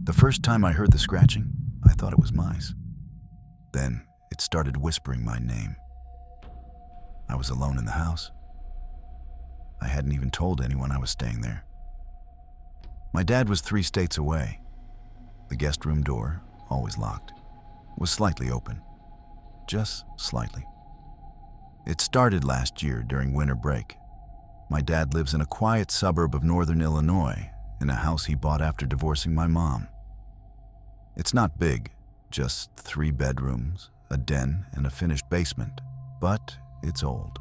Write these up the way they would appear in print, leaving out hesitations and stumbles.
The first time I heard the scratching, I thought it was mice. Then it started whispering my name. I was alone in the house. I hadn't even told anyone I was staying there. My dad was 3 states away. The guest room door, always locked, was slightly open. Just slightly. It started last year during winter break. My dad lives in a quiet suburb of northern Illinois, in a house he bought after divorcing my mom. It's not big, just 3 bedrooms, a den, and a finished basement, but it's old.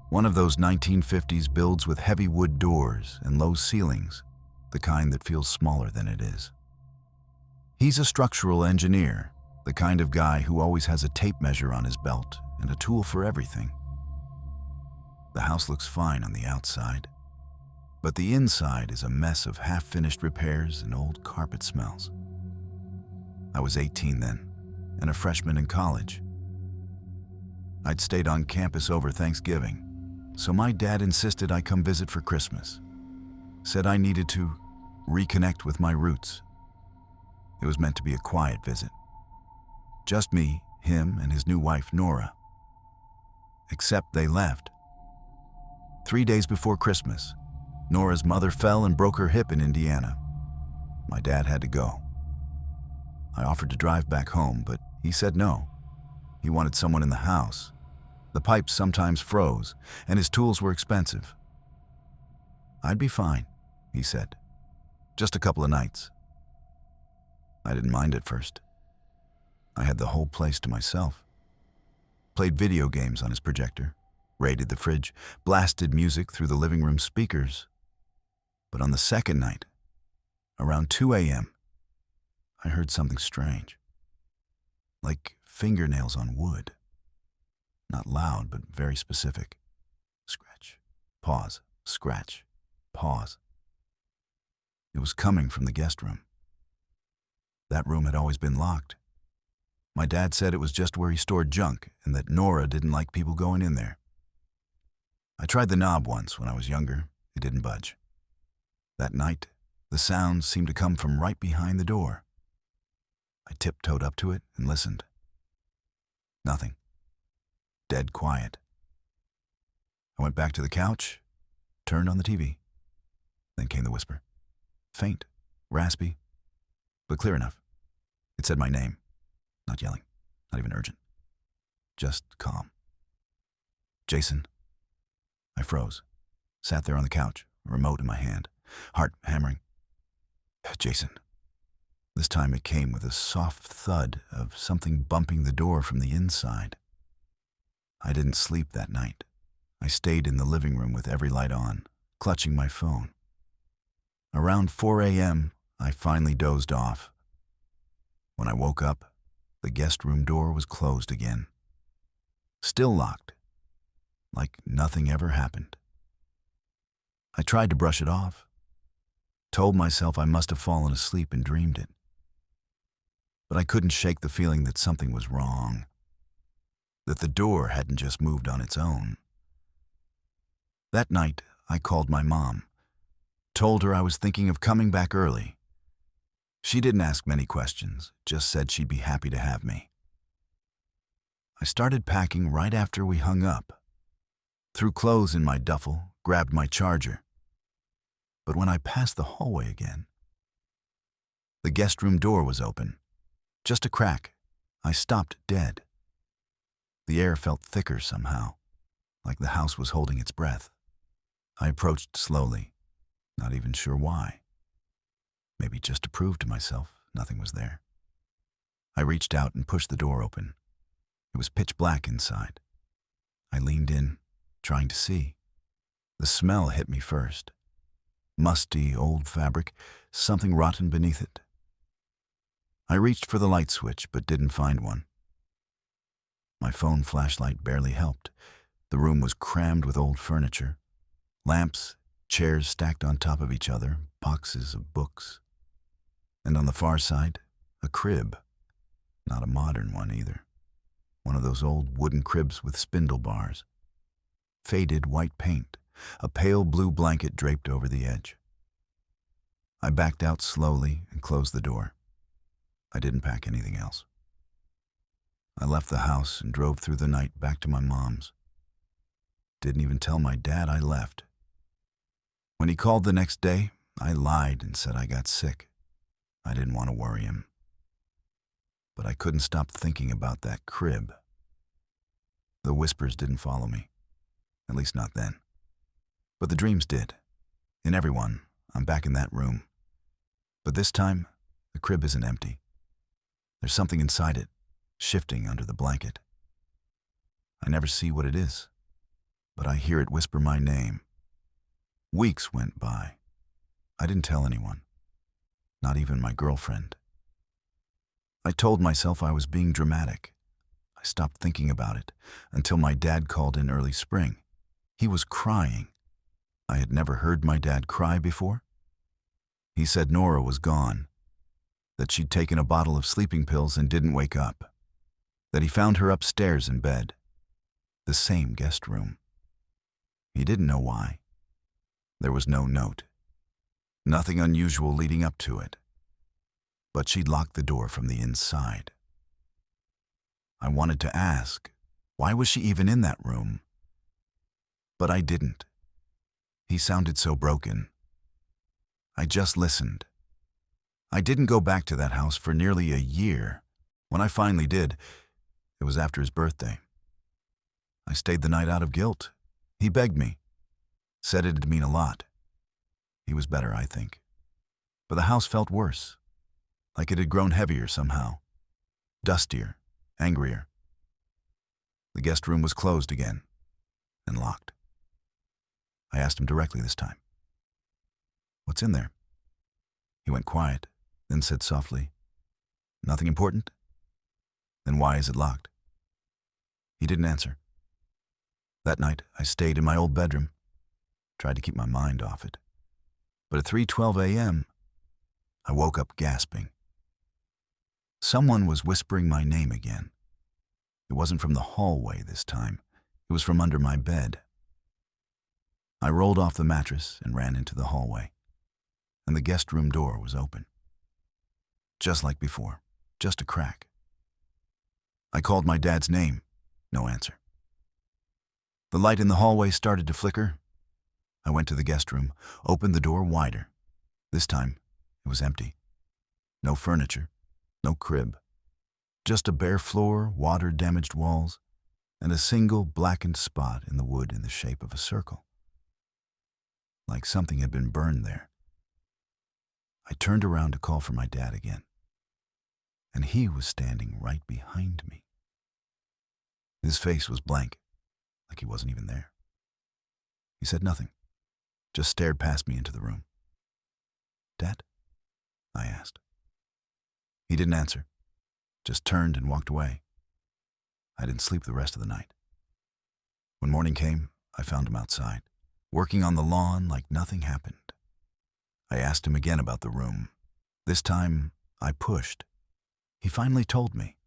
One of those 1950s builds with heavy wood doors and low ceilings, the kind that feels smaller than it is. He's a structural engineer, the kind of guy who always has a tape measure on his belt and a tool for everything. The house looks fine on the outside, but the inside is a mess of half-finished repairs and old carpet smells. I was 18 then, and a freshman in college. I'd stayed on campus over Thanksgiving, so my dad insisted I come visit for Christmas. Said I needed to reconnect with my roots. It was meant to be a quiet visit. Just me, him, and his new wife, Nora. Except they left. 3 days before Christmas, Nora's mother fell and broke her hip in Indiana. My dad had to go. I offered to drive back home, but he said no. He wanted someone in the house. The pipes sometimes froze, and his tools were expensive. I'd be fine, he said. Just a couple of nights. I didn't mind at first. I had the whole place to myself. Played video games on his projector, raided the fridge, blasted music through the living room speakers. But on the second night, around 2 a.m., I heard something strange. Like fingernails on wood. Not loud, but very specific. Scratch, pause, scratch, pause. It was coming from the guest room. That room had always been locked. My dad said it was just where he stored junk and that Nora didn't like people going in there. I tried the knob once when I was younger. It didn't budge. That night, the sound seemed to come from right behind the door. I tiptoed up to it and listened. Nothing. Dead quiet. I went back to the couch, turned on the TV. Then came the whisper. Faint, raspy, but clear enough. It said my name. Not yelling, not even urgent. Just calm. Jason. I froze. Sat there on the couch, a remote in my hand, heart hammering. Jason. This time it came with a soft thud of something bumping the door from the inside. I didn't sleep that night. I stayed in the living room with every light on, clutching my phone. Around 4 a.m., I finally dozed off. When I woke up, the guest room door was closed again. Still locked, like nothing ever happened. I tried to brush it off, told myself I must have fallen asleep and dreamed it. But I couldn't shake the feeling that something was wrong, that the door hadn't just moved on its own. That night, I called my mom, told her I was thinking of coming back early. She didn't ask many questions, just said she'd be happy to have me. I started packing right after we hung up. Threw clothes in my duffel, grabbed my charger. But when I passed the hallway again, the guest room door was open. Just a crack. I stopped dead. The air felt thicker somehow, like the house was holding its breath. I approached slowly, not even sure why. Maybe just to prove to myself nothing was there. I reached out and pushed the door open. It was pitch black inside. I leaned in, trying to see. The smell hit me first. Musty, old fabric, something rotten beneath it. I reached for the light switch, but didn't find one. My phone flashlight barely helped. The room was crammed with old furniture. Lamps, chairs stacked on top of each other, boxes of books. And on the far side, a crib. Not a modern one either. One of those old wooden cribs with spindle bars. Faded white paint, a pale blue blanket draped over the edge. I backed out slowly and closed the door. I didn't pack anything else. I left the house and drove through the night back to my mom's. Didn't even tell my dad I left. When he called the next day, I lied and said I got sick. I didn't want to worry him. But I couldn't stop thinking about that crib. The whispers didn't follow me, at least not then. But the dreams did. In every one, I'm back in that room. But this time, the crib isn't empty. There's something inside it, shifting under the blanket. I never see what it is, but I hear it whisper my name. Weeks went by. I didn't tell anyone, not even my girlfriend. I told myself I was being dramatic. I stopped thinking about it until my dad called in early spring. He was crying. I had never heard my dad cry before. He said Nora was gone, that she'd taken a bottle of sleeping pills and didn't wake up, that he found her upstairs in bed, the same guest room. He didn't know why. There was no note, nothing unusual leading up to it, but she'd locked the door from the inside. I wanted to ask, why was she even in that room? But I didn't. He sounded so broken. I just listened. I didn't go back to that house for nearly a year. When I finally did, it was after his birthday. I stayed the night out of guilt. He begged me, said it'd mean a lot. He was better, I think. But the house felt worse, like it had grown heavier somehow, dustier, angrier. The guest room was closed again and locked. I asked him directly this time, "What's in there?" He went quiet, then said softly, "Nothing important?" "Then why is it locked?" He didn't answer. That night, I stayed in my old bedroom, tried to keep my mind off it. But at 3:12 a.m., I woke up gasping. Someone was whispering my name again. It wasn't from the hallway this time. It was from under my bed. I rolled off the mattress and ran into the hallway, and the guest room door was open. Just like before, just a crack. I called my dad's name, no answer. The light in the hallway started to flicker. I went to the guest room, opened the door wider. This time, it was empty. No furniture, no crib. Just a bare floor, water-damaged walls, and a single blackened spot in the wood in the shape of a circle. Like something had been burned there. I turned around to call for my dad again, and he was standing right behind me. His face was blank, like he wasn't even there. He said nothing, just stared past me into the room. "Dad?" I asked. He didn't answer, just turned and walked away. I didn't sleep the rest of the night. When morning came, I found him outside, working on the lawn like nothing happened. I asked him again about the room. This time, I pushed. He finally told me.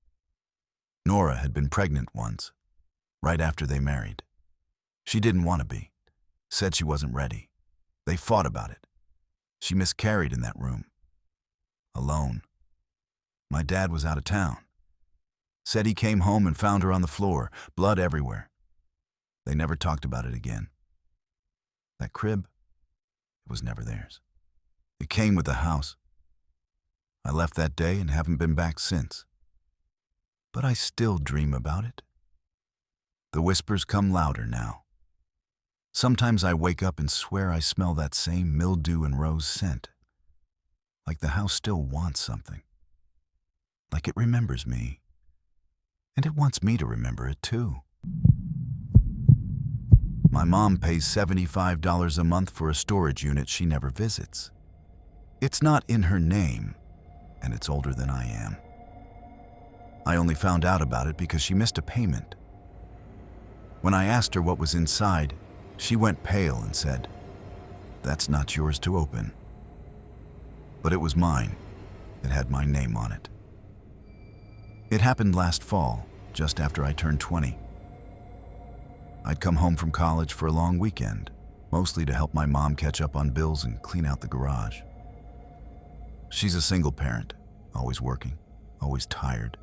Nora had been pregnant once, right after they married. She didn't want to be, said she wasn't ready. They fought about it. She miscarried in that room, alone. My dad was out of town. Said he came home and found her on the floor, blood everywhere. They never talked about it again. That crib, it was never theirs. It came with the house. I left that day and haven't been back since. But I still dream about it. The whispers come louder now. Sometimes I wake up and swear I smell that same mildew and rose scent. Like the house still wants something. Like it remembers me. And it wants me to remember it too. My mom pays $75 a month for a storage unit she never visits. It's not in her name, and it's older than I am. I only found out about it because she missed a payment. When I asked her what was inside, she went pale and said, "That's not yours to open." But it was mine. It had my name on it. It happened last fall, just after I turned 20. I'd come home from college for a long weekend, mostly to help my mom catch up on bills and clean out the garage. She's a single parent, always working, always tired,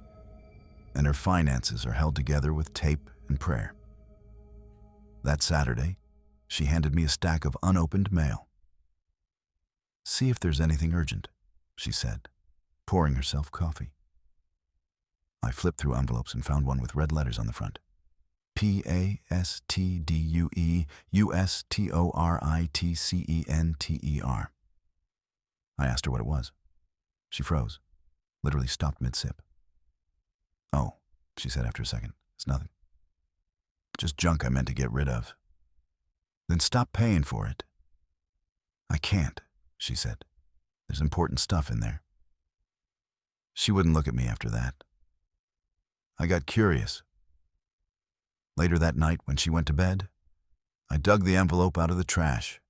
and her finances are held together with tape and prayer. That Saturday, she handed me a stack of unopened mail. "See if there's anything urgent," she said, pouring herself coffee. I flipped through envelopes and found one with red letters on the front. PASTDUEUSTORITCENTER. I asked her what it was. She froze, literally stopped mid-sip. "Oh," she said after a second, "it's nothing. Just junk I meant to get rid of." "Then stop paying for it." "I can't," she said. "There's important stuff in there." She wouldn't look at me after that. I got curious. Later that night, when she went to bed, I dug the envelope out of the trash.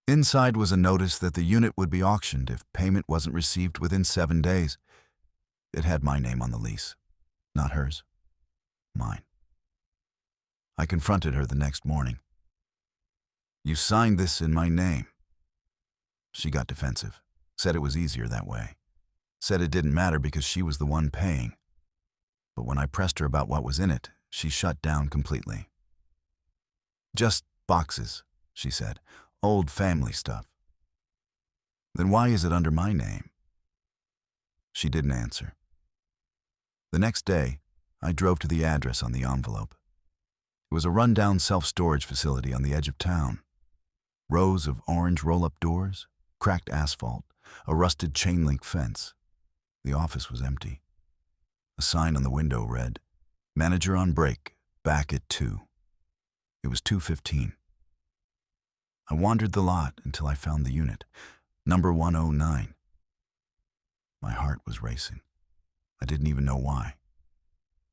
Inside was a notice that the unit would be auctioned if payment wasn't received within 7 days. It had my name on the lease. Not hers. Mine. I confronted her the next morning. "You signed this in my name." She got defensive, said it was easier that way, said it didn't matter because she was the one paying. But when I pressed her about what was in it, she shut down completely. "Just boxes," she said. "Old family stuff." "Then why is it under my name?" She didn't answer. The next day, I drove to the address on the envelope. It was a rundown self-storage facility on the edge of town. Rows of orange roll-up doors, cracked asphalt, a rusted chain-link fence. The office was empty. A sign on the window read, "Manager on break, back at 2. It was 2:15. I wandered the lot until I found the unit, number 109. My heart was racing. I didn't even know why.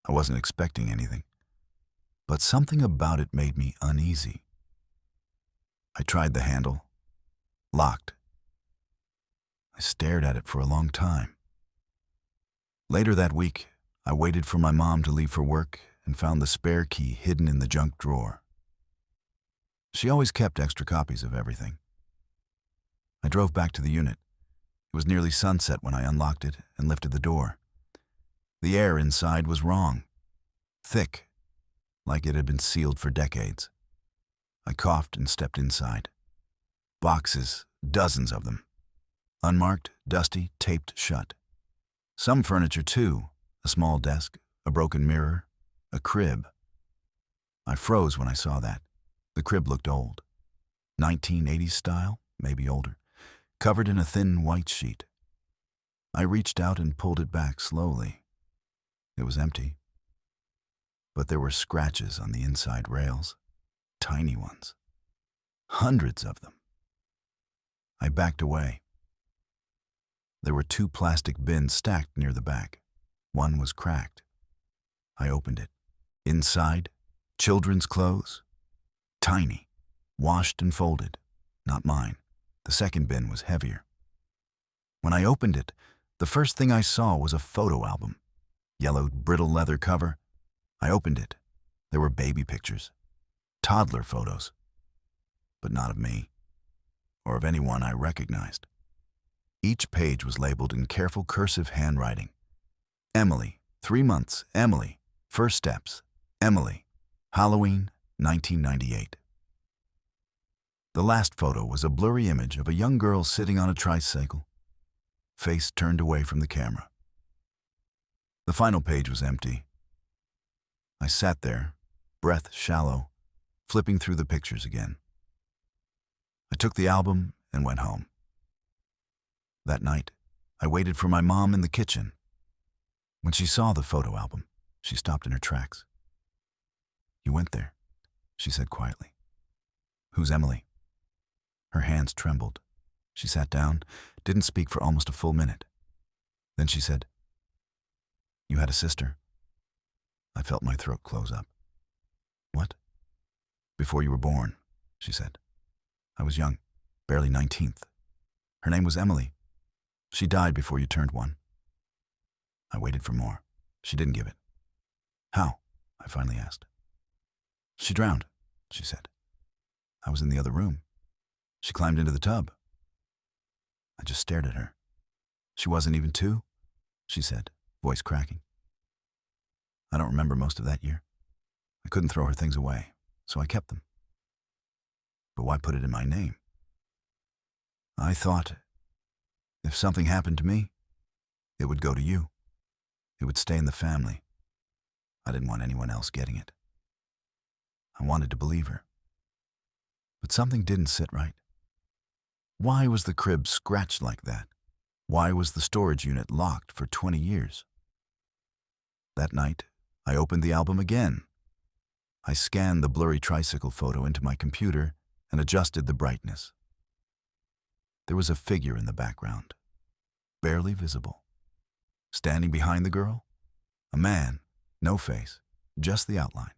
I wasn't expecting anything, but something about it made me uneasy. I tried the handle. Locked. I stared at it for a long time. Later that week, I waited for my mom to leave for work and found the spare key hidden in the junk drawer. She always kept extra copies of everything. I drove back to the unit. It was nearly sunset when I unlocked it and lifted the door. The air inside was wrong. Thick, like it had been sealed for decades. I coughed and stepped inside. Boxes, dozens of them. Unmarked, dusty, taped shut. Some furniture too, a small desk, a broken mirror, a crib. I froze when I saw that. The crib looked old. 1980s style, maybe older, covered in a thin white sheet. I reached out and pulled it back slowly. It was empty. But there were scratches on the inside rails, tiny ones. Hundreds of them. I backed away. There were 2 plastic bins stacked near the back. One was cracked. I opened it. Inside, children's clothes. Tiny, washed and folded. Not mine. The second bin was heavier. When I opened it, the first thing I saw was a photo album. Yellowed, brittle leather cover. I opened it. There were baby pictures. Toddler photos. But not of me, or of anyone I recognized. Each page was labeled in careful cursive handwriting. Emily, 3 months, Emily, first steps, Emily, Halloween, 1998. The last photo was a blurry image of a young girl sitting on a tricycle, face turned away from the camera. The final page was empty. I sat there, breath shallow, flipping through the pictures again. I took the album and went home. That night, I waited for my mom in the kitchen. When she saw the photo album, she stopped in her tracks. "You went there," she said quietly. "Who's Emily?" Her hands trembled. She sat down, didn't speak for almost a full minute. Then she said, "You had a sister." I felt my throat close up. "What?" "Before you were born," she said. "I was young, barely 19th. Her name was Emily. She died before you turned 1. I waited for more. She didn't give it. "How?" I finally asked. "She drowned," she said. "I was in the other room. She climbed into the tub." I just stared at her. She wasn't even 2, she said, voice cracking. I don't remember most of that year. I couldn't throw her things away, so I kept them. But why put it in my name? I thought, if something happened to me, it would go to you. It would stay in the family. I didn't want anyone else getting it. I wanted to believe her. But something didn't sit right. Why was the crib scratched like that? Why was the storage unit locked for 20 years? That night, I opened the album again. I scanned the blurry tricycle photo into my computer and adjusted the brightness. There was a figure in the background, barely visible. Standing behind the girl, a man, no face, just the outline.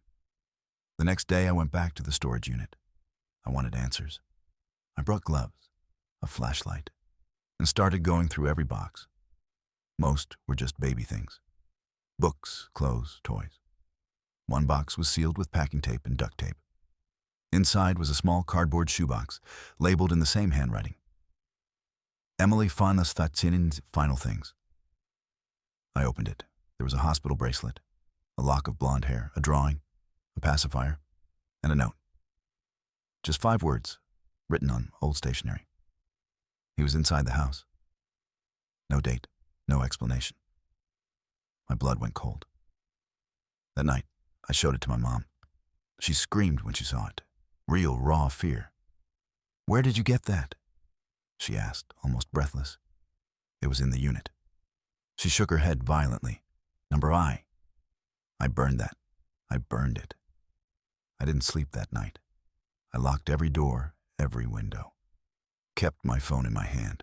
The next day I went back to the storage unit. I wanted answers. I brought gloves, a flashlight, and started going through every box. Most were just baby things. Books, clothes, toys. One box was sealed with packing tape and duct tape. Inside was a small cardboard shoebox, labeled in the same handwriting. Emily Fatin's final things. I opened it. There was a hospital bracelet, a lock of blonde hair, a drawing, a pacifier, and a note. Just 5 words, written on old stationery. He was inside the house. No date, no explanation. My blood went cold. That night, I showed it to my mom. She screamed when she saw it. Real, raw fear. "Where did you get that?" she asked, almost breathless. It was in the unit. She shook her head violently. Number I. I burned that. I burned it. I didn't sleep that night. I locked every door, every window. Kept my phone in my hand.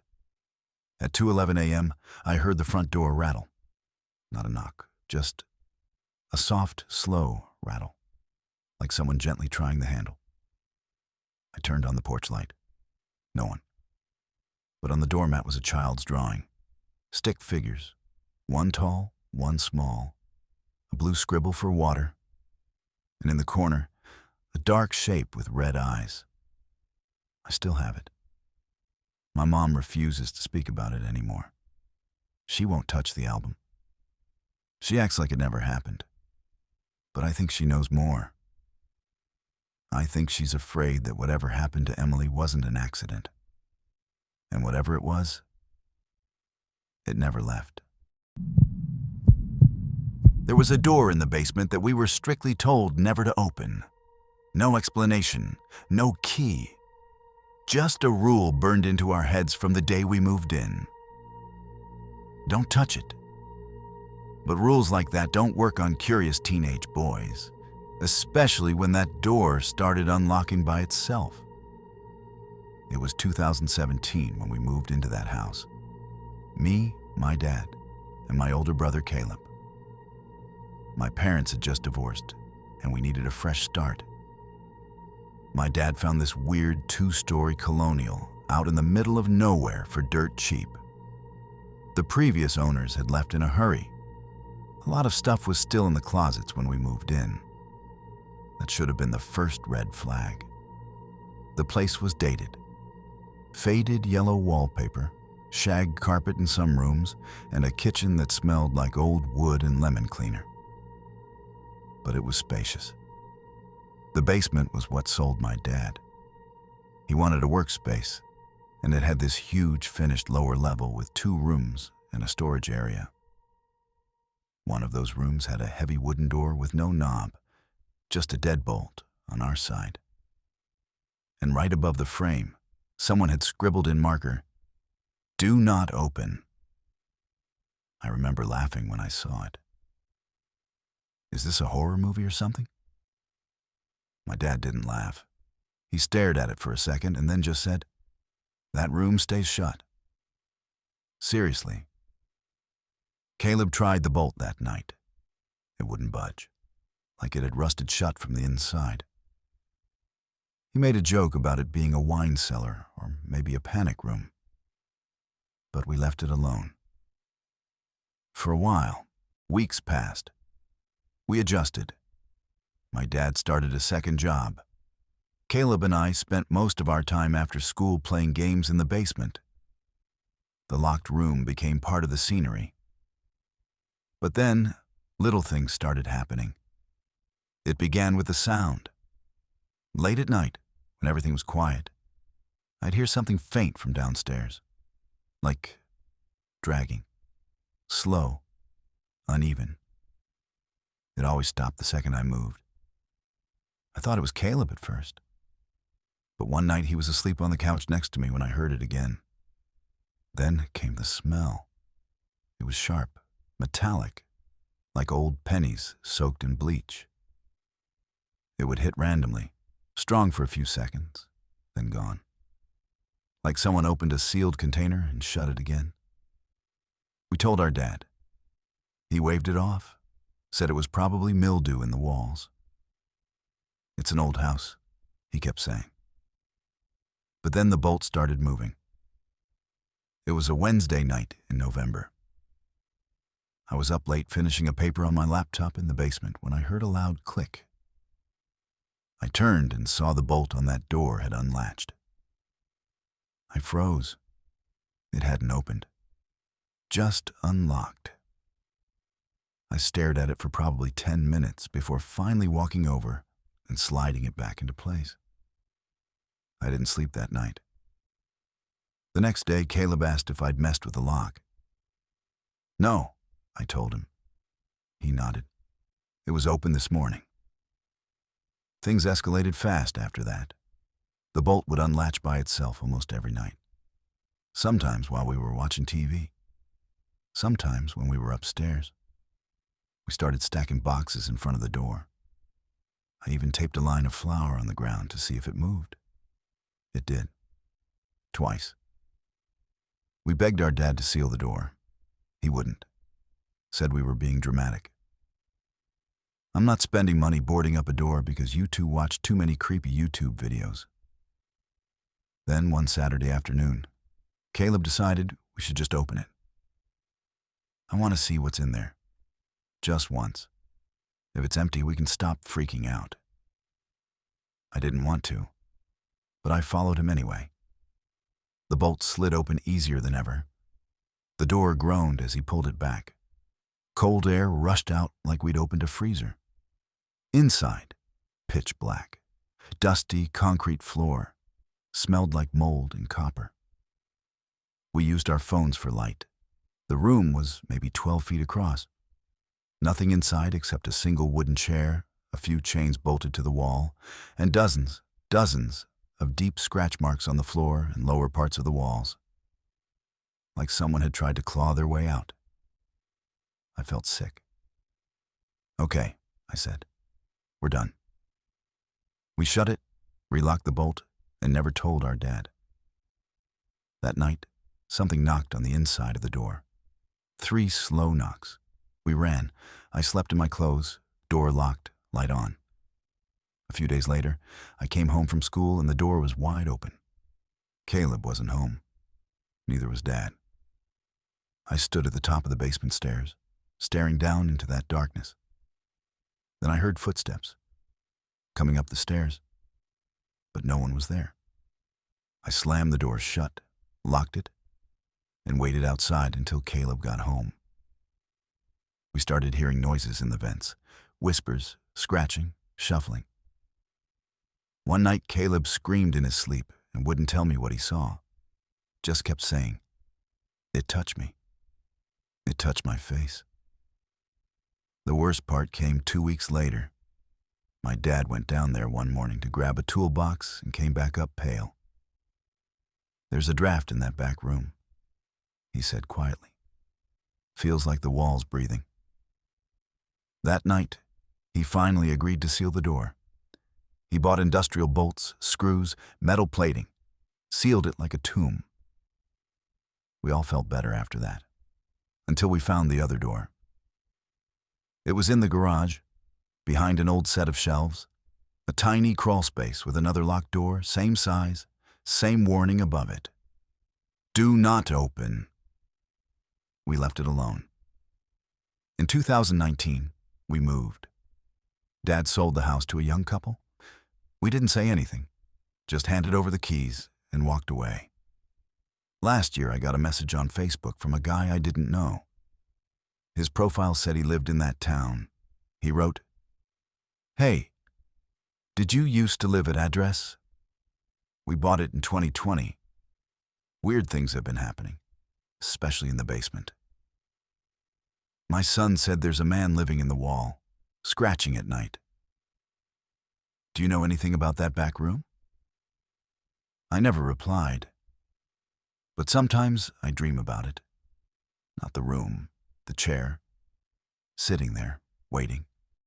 At 2:11 a.m., I heard the front door rattle. Not a knock, just a soft, slow rattle, like someone gently trying the handle. I turned on the porch light. No one. But on the doormat was a child's drawing. Stick figures, one tall, one small, a blue scribble for water, and in the corner, a dark shape with red eyes. I still have it. My mom refuses to speak about it anymore. She won't touch the album. She acts like it never happened. But I think she knows more. I think she's afraid that whatever happened to Emily wasn't an accident. And whatever it was, it never left. There was a door in the basement that we were strictly told never to open. No explanation, no key. Just a rule burned into our heads from the day we moved in. Don't touch it. But rules like that don't work on curious teenage boys, especially when that door started unlocking by itself. It was 2017 when we moved into that house. Me, my dad, and my older brother Caleb. My parents had just divorced, and we needed a fresh start. My dad found this weird 2-story colonial out in the middle of nowhere for dirt cheap. The previous owners had left in a hurry. A lot of stuff was still in the closets when we moved in. That should have been the first red flag. The place was dated. Faded yellow wallpaper, shag carpet in some rooms, and a kitchen that smelled like old wood and lemon cleaner. But it was spacious. The basement was what sold my dad. He wanted a workspace, and it had this huge finished lower level with 2 rooms and a storage area. One of those rooms had a heavy wooden door with no knob, just a deadbolt on our side. And right above the frame, someone had scribbled in marker, "Do not open." I remember laughing when I saw it. Is this a horror movie or something? My dad didn't laugh. He stared at it for a second and then just said, "That room stays shut." Seriously. Caleb tried the bolt that night. It wouldn't budge, like it had rusted shut from the inside. He made a joke about it being a wine cellar or maybe a panic room. But we left it alone. For a while, weeks passed. We adjusted. My dad started a second job. Caleb and I spent most of our time after school playing games in the basement. the locked room became part of the scenery. But then, little things started happening. It began with a sound. Late at night, when everything was quiet, I'd hear something faint from downstairs, like dragging, slow, uneven. It always stopped the second I moved. I thought it was Caleb at first, but one night he was asleep on the couch next to me when I heard it again. Then came the smell. It was sharp, metallic, like old pennies soaked in bleach. It would hit randomly, strong for a few seconds, then gone. Like someone opened a sealed container and shut it again. We told our dad. He waved it off, said it was probably mildew in the walls. "It's an old house," he kept saying. But then the bolt started moving. It was a Wednesday night in November. I was up late finishing a paper on my laptop in the basement when I heard a loud click. I turned and saw the bolt on that door had unlatched. I froze. It hadn't opened, just unlocked. I stared at it for probably 10 minutes before finally walking over and sliding it back into place. I didn't sleep that night. The next day, Caleb asked if I'd messed with the lock. "No," I told him. He nodded. "It was open this morning." Things escalated fast after that. The bolt would unlatch by itself almost every night. Sometimes while we were watching TV. Sometimes when we were upstairs. We started stacking boxes in front of the door. I even taped a line of flour on the ground to see if it moved. It did. Twice. We begged our dad to seal the door. He wouldn't. Said we were being dramatic. "I'm not spending money boarding up a door because you two watch too many creepy YouTube videos." Then one Saturday afternoon, Caleb decided we should just open it. "I want to see what's in there. Just once. If it's empty, we can stop freaking out." I didn't want to, but I followed him anyway. The bolt slid open easier than ever. The door groaned as he pulled it back. Cold air rushed out like we'd opened a freezer. Inside, pitch black. Dusty concrete floor. Smelled like mold and copper. We used our phones for light. The room was maybe 12 feet across. Nothing inside except a single wooden chair, a few chains bolted to the wall, and dozens of deep scratch marks on the floor and lower parts of the walls. Like someone had tried to claw their way out. I felt sick. "Okay," I said. "We're done." We shut it, relocked the bolt, and never told our dad. That night, something knocked on the inside of the door. 3 slow knocks. We ran. I slept in my clothes, door locked, light on. A few days later, I came home from school and the door was wide open. Caleb wasn't home. Neither was Dad. I stood at the top of the basement stairs, staring down into that darkness. Then I heard footsteps coming up the stairs, but no one was there. I slammed the door shut, locked it, and waited outside until Caleb got home. We started hearing noises in the vents, whispers, scratching, shuffling. One night, Caleb screamed in his sleep and wouldn't tell me what he saw. Just kept saying, "It touched me. It touched my face." The worst part came 2 weeks later. My dad went down there one morning to grab a toolbox and came back up pale. "There's a draft in that back room," he said quietly. "Feels like the walls breathing." That night, he finally agreed to seal the door. He bought industrial bolts, screws, metal plating, sealed it like a tomb. We all felt better after that, until we found the other door. It was in the garage, behind an old set of shelves, a tiny crawl space with another locked door, same size, same warning above it. "Do not open." We left it alone. In 2019, we moved. Dad sold the house to a young couple. We didn't say anything, just handed over the keys and walked away. Last year, I got a message on Facebook from a guy I didn't know. His profile said he lived in that town. He wrote, "Hey, did you used to live at address? We bought it in 2020. Weird things have been happening, especially in the basement. My son said there's a man living in the wall, scratching at night. Do you know anything about that back room?" I never replied, but sometimes I dream about it. Not the room, the chair, sitting there, waiting.